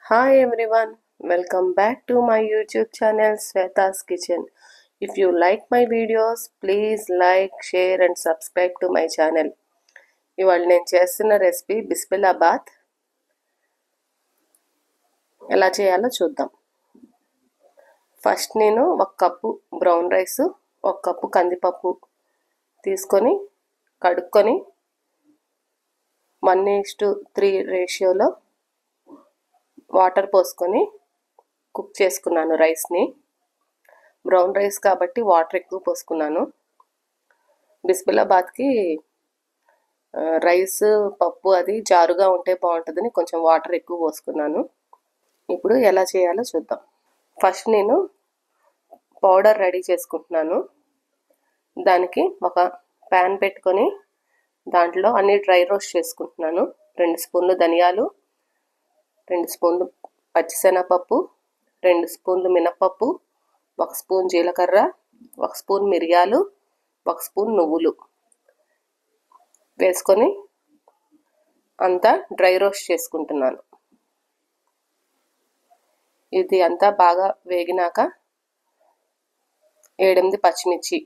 Hi everyone, welcome back to my YouTube channel Sweta's Kitchen. If you like my videos, please like, share and subscribe to my channel. ఇవాళ నేను చేస్తున్న recipe బిస్మిల్లాబాత్. ఎలా చేయాలో చూద్దాం. First నేను 1 cup brown rice, 1 cup కందిపప్పు తీసుకొని కడుక్కొని 1:3 రేషియోలో వాటర్ పోసుకొని కుక్ చేసుకున్నాను రైస్ని. బ్రౌన్ రైస్ కాబట్టి వాటర్ ఎక్కువ పోసుకున్నాను. బిస్మిల్లాబాత్కి రైస్ పప్పు అది జారుగా ఉంటే బాగుంటుందని కొంచెం వాటర్ ఎక్కువ పోసుకున్నాను. ఇప్పుడు ఎలా చేయాలో చూద్దాం. ఫస్ట్ నేను పౌడర్ రెడీ చేసుకుంటున్నాను. దానికి ఒక ప్యాన్ పెట్టుకొని దాంట్లో అన్ని డ్రై రోస్ట్ చేసుకుంటున్నాను. 2 స్పూన్లు ధనియాలు, 2 స్పూన్లు పచ్చిశనగపప్పు, 2 స్పూన్లు మినపప్పు, 1 స్పూన్ జీలకర్ర, 1 స్పూన్ మిరియాలు, 1 స్పూన్ నువ్వులు వేసుకొని అంతా డ్రై రోస్ట్ చేసుకుంటున్నాను. ఇది అంతా బాగా వేగినాక 7-8 పచ్చిమిర్చి,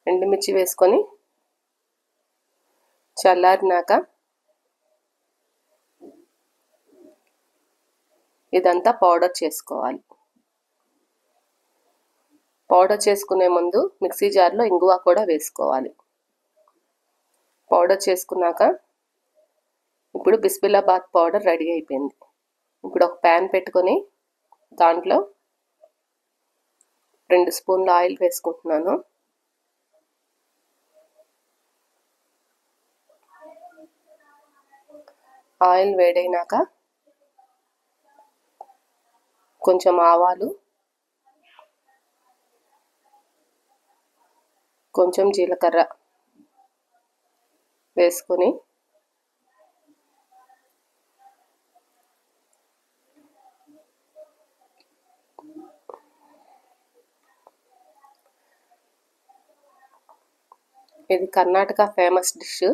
ఎండుమిర్చి వేసుకొని చల్లారినాక ఇదంతా పౌడర్ చేసుకోవాలి. పౌడర్ చేసుకునే ముందు మిక్సీ జార్లో ఇంగువ కూడా వేసుకోవాలి. పౌడర్ చేసుకున్నాక ఇప్పుడు బిస్మిల్లాబాత్ పౌడర్ రెడీ అయిపోయింది. ఇప్పుడు ఒక ప్యాన్ పెట్టుకొని దాంట్లో 2 స్పూన్ల ఆయిల్ వేసుకుంటున్నాను. ఆయిల్ వేడైనాక కొంచెం ఆవాలు, కొంచెం జీలకర్ర వేసుకొని ఇది కర్ణాటక ఫేమస్ డిష్.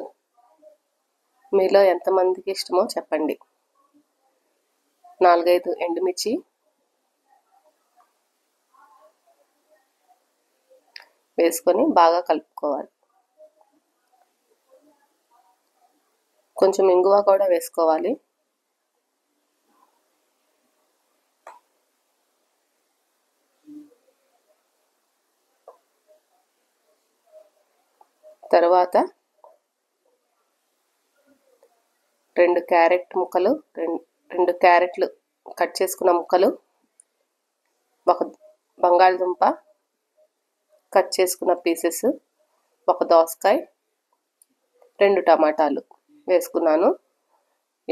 మీలో ఎంతమందికి ఇష్టమో చెప్పండి. 4-5 ఎండుమిర్చి వేసుకొని బాగా కలుపుకోవాలి. కొంచెం ఇంగువ కూడా వేసుకోవాలి. తర్వాత 2 క్యారెట్ ముక్కలు, 2 క్యారెట్లు కట్ చేసుకున్న ముక్కలు, 1 బంగాళదుంప కట్ చేసుకున్న పీసెస్, 1 దోసకాయ, 2 టమాటాలు వేసుకున్నాను.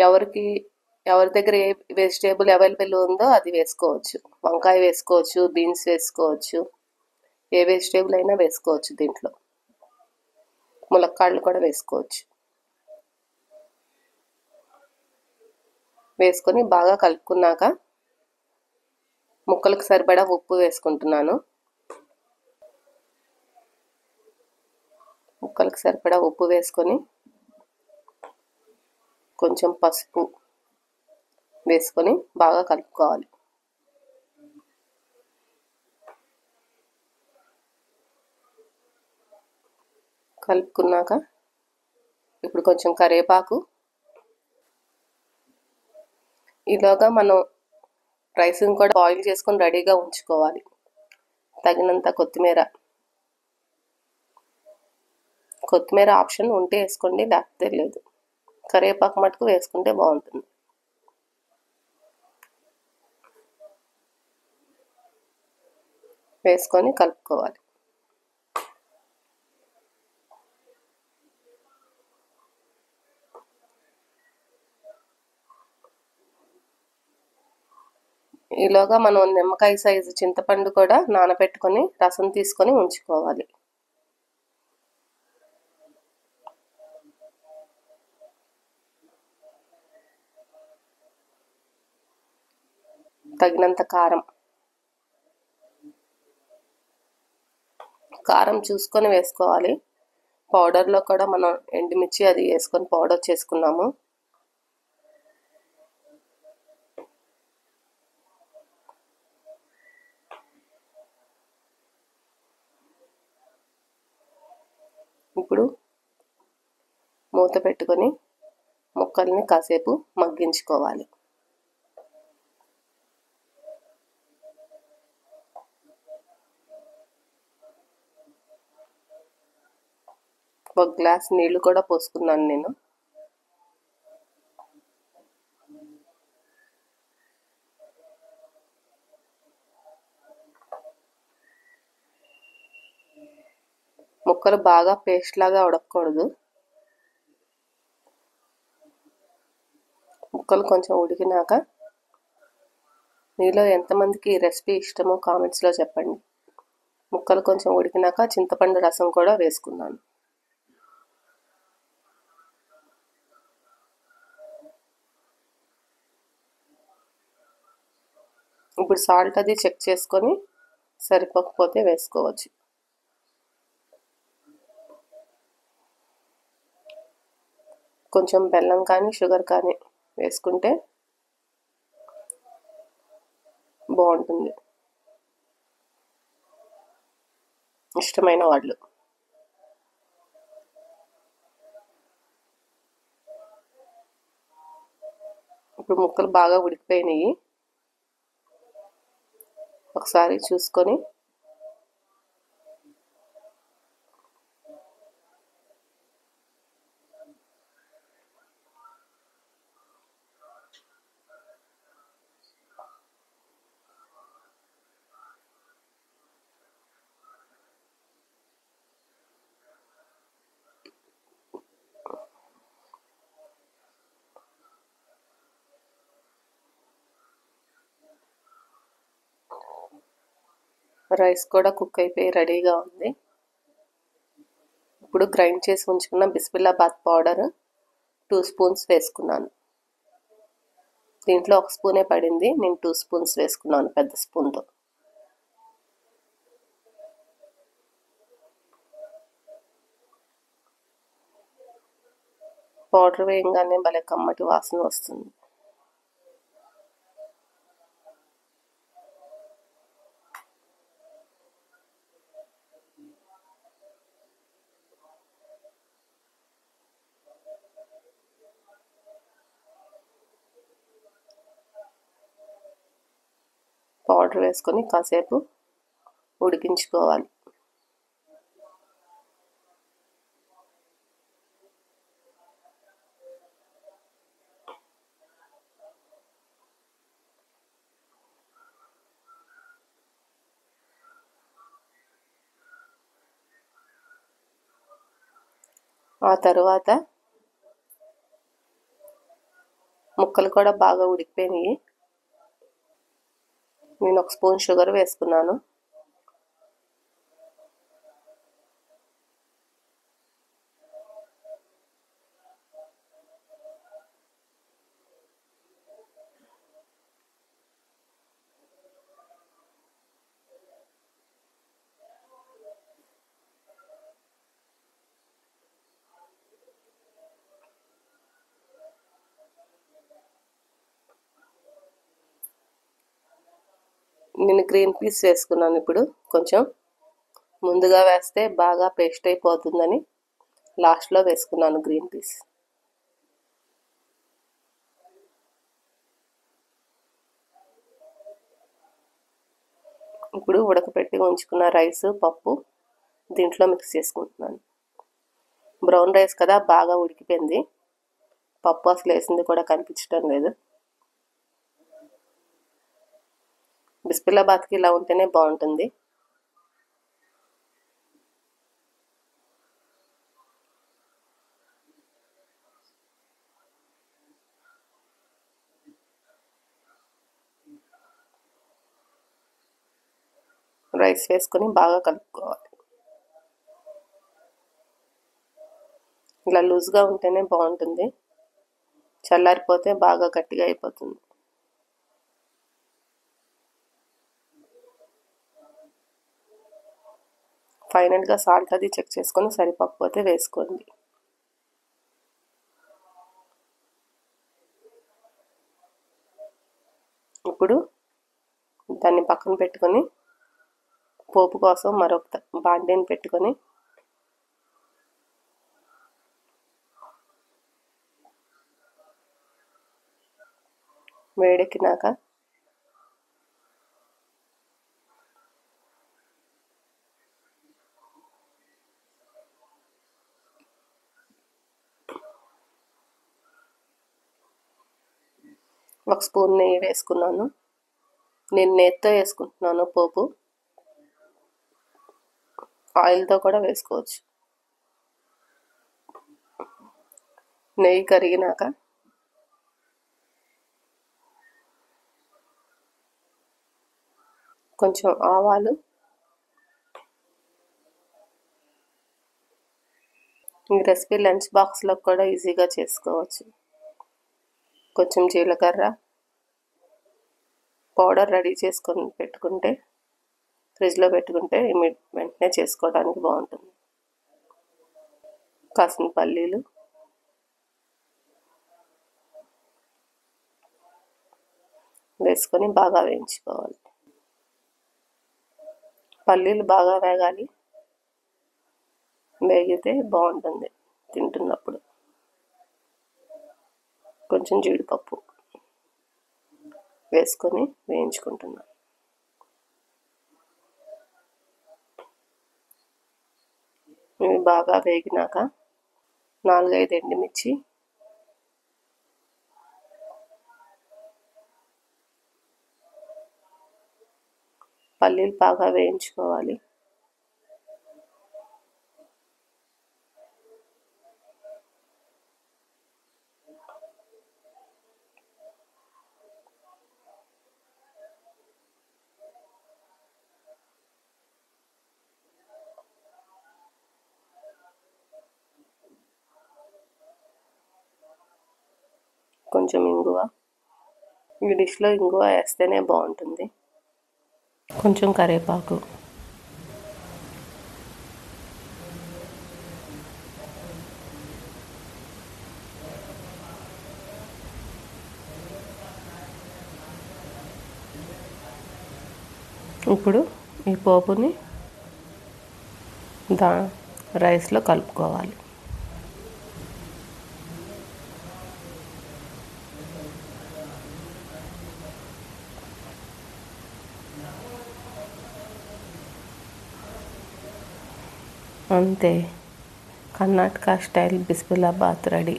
ఎవరి దగ్గర ఏ వెజిటేబుల్ అవైలబుల్ ఉందో అది వేసుకోవచ్చు. వంకాయ వేసుకోవచ్చు, బీన్స్ వేసుకోవచ్చు, ఏ వెజిటేబుల్ అయినా వేసుకోవచ్చు. దీంట్లో ములక్కాడలు కూడా వేసుకోవచ్చు. వేసుకొని బాగా కలుపుకున్నాక ముక్కలకు సరిపడా ఉప్పు వేసుకుంటున్నాను. ముక్కలకు సరిపడా ఉప్పు వేసుకొని కొంచెం పసుపు వేసుకొని బాగా కలుపుకోవాలి. కలుపుకున్నాక ఇప్పుడు కొంచెం కరివేపాకు, ఈలోగా మనం రైస్ని కూడా బాయిల్ చేసుకొని రెడీగా ఉంచుకోవాలి. తగినంత కొత్తిమీర ఆప్షన్ ఉంటే వేసుకోండి, లేకపోతే లేదు. కరివేపాకు మటుకు వేసుకుంటే బాగుంటుంది. వేసుకొని కలుపుకోవాలి. ఈలోగా మనం నిమ్మకాయ సైజు చింతపండు కూడా నానబెట్టుకొని రసం తీసుకొని ఉంచుకోవాలి. తగినంత కారం చూసుకొని వేసుకోవాలి. పౌడర్లో కూడా మనం ఎండుమిర్చి అది వేసుకొని పౌడర్ చేసుకున్నాము. ఇప్పుడు మూత పెట్టుకొని ముక్కల్ని కాసేపు మగ్గించుకోవాలి. ఒక గ్లాస్ నీళ్లు కూడా పోసుకున్నాను నేను. ముక్కలు బాగా పేస్ట్ లాగా ఉడకకూడదు. ముక్కలు కొంచెం ఉడికినాక మీలో ఎంతమందికి ఈ రెసిపీ ఇష్టమో కామెంట్స్లో చెప్పండి. ముక్కలు కొంచెం ఉడికినాక చింతపండు రసం కూడా వేసుకున్నాను. ఇప్పుడు సాల్ట్ అది చెక్ చేసుకొని సరిపోకపోతే వేసుకోవచ్చు. కొంచెం బెల్లం కానీ షుగర్ కానీ వేసుకుంటే బాగుంటుంది, ఇష్టమైన వాళ్ళు. ఇప్పుడు ముక్కలు బాగా ఉడికిపోయినాయి. ఒకసారి చూసుకొని రైస్ కూడా కుక్ అయిపోయి రెడీగా ఉంది. ఇప్పుడు గ్రైండ్ చేసి ఉంచుకున్న బిస్మిల్లాబాద్ పౌడర్ 2 స్పూన్స్ వేసుకున్నాను. దీంట్లో 1 స్పూనే పడింది, నేను 2 స్పూన్స్ వేసుకున్నాను పెద్ద స్పూన్తో. పౌడర్ వేయంగానే భలే కమ్మటి వాసన వస్తుంది. పౌడర్ వేసుకొని కాసేపు ఉడికించుకోవాలి. ఆ తర్వాత ముక్కలు కూడా బాగా ఉడికిపోయినాయి. నేను 1 స్పూన్ షుగర్ వేసుకున్నాను. నేను గ్రీన్ పీస్ వేసుకున్నాను. ఇప్పుడు కొంచెం ముందుగా వేస్తే బాగా పేస్ట్ అయిపోతుందని లాస్ట్లో వేసుకున్నాను గ్రీన్ పీస్. ఇప్పుడు ఉడకపెట్టి ఉంచుకున్న రైస్ పప్పు దీంట్లో మిక్స్ చేసుకుంటున్నాను. బ్రౌన్ రైస్ కదా, బాగా ఉడికిపోయింది. పప్పు అసలు వేసింది కూడా కనిపించడం లేదు. బిస్మిల్లాబాద్కి ఇలా ఉంటేనే బాగుంటుంది. రైస్ వేసుకొని బాగా కలుపుకోవాలి. ఇలా లూజ్గా ఉంటేనే బాగుంటుంది, చల్లారిపోతే బాగా గట్టిగా అయిపోతుంది. ఫైనల్గా సాల్ట్ అది చెక్ చేసుకొని సరిపోకపోతే వేసుకోండి. ఇప్పుడు దాన్ని పక్కన పెట్టుకొని పోపు కోసం మరొక బాండీని పెట్టుకొని వేడెక్కినాక ఒక స్పూన్ నెయ్యి వేసుకున్నాను. నేను నెయ్యితో వేసుకుంటున్నాను పోపు, ఆయిల్తో కూడా వేసుకోవచ్చు. నెయ్యి కరిగినాక కొంచెం ఆవాలు, ఈ రెసిపీ లంచ్ బాక్స్లో కూడా ఈజీగా చేసుకోవచ్చు. కొంచెం జీలకర్ర పౌడర్ రెడీ చేసుకొని పెట్టుకుంటే, ఫ్రిడ్జ్లో పెట్టుకుంటే వెంటనే చేసుకోవడానికి బాగుంటుంది. కాసిన పల్లీలు, వేసుకొని బాగా వేయించుకోవాలి. పల్లీలు బాగా వేగాలి, వేగితే బాగుంటుంది తింటున్నప్పుడు. కొంచెం జీడిపప్పు వేసుకొని వేయించుకుంటున్నాను. ఇవి బాగా వేగినాక 4-5 ఎండుమిర్చి, పల్లీలు బాగా వేయించుకోవాలి. కొంచెం ఇంగువ, ఈ డిష్లో ఇంగువ వేస్తేనే బాగుంటుంది. కొంచెం కరివేపాకు, ఇప్పుడు ఈ పోపుని రైస్లో కలుపుకోవాలి. అంతే, కర్ణాటక స్టైల్ బిస్బిలాబాత్ రెడీ.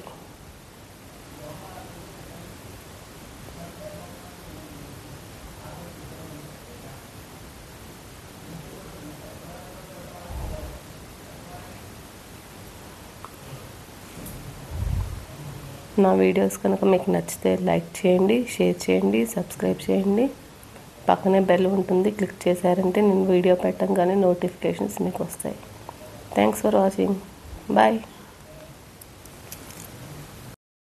నా వీడియోస్ కనుక మీకు నచ్చితే లైక్ చేయండి, షేర్ చేయండి, సబ్స్క్రైబ్ చేయండి. పక్కనే బెల్ ఉంటుంది, క్లిక్ చేశారంటే నేను వీడియో పెట్టగానే నోటిఫికేషన్స్ మీకు వస్తాయి. Thanks for watching. బాయ్.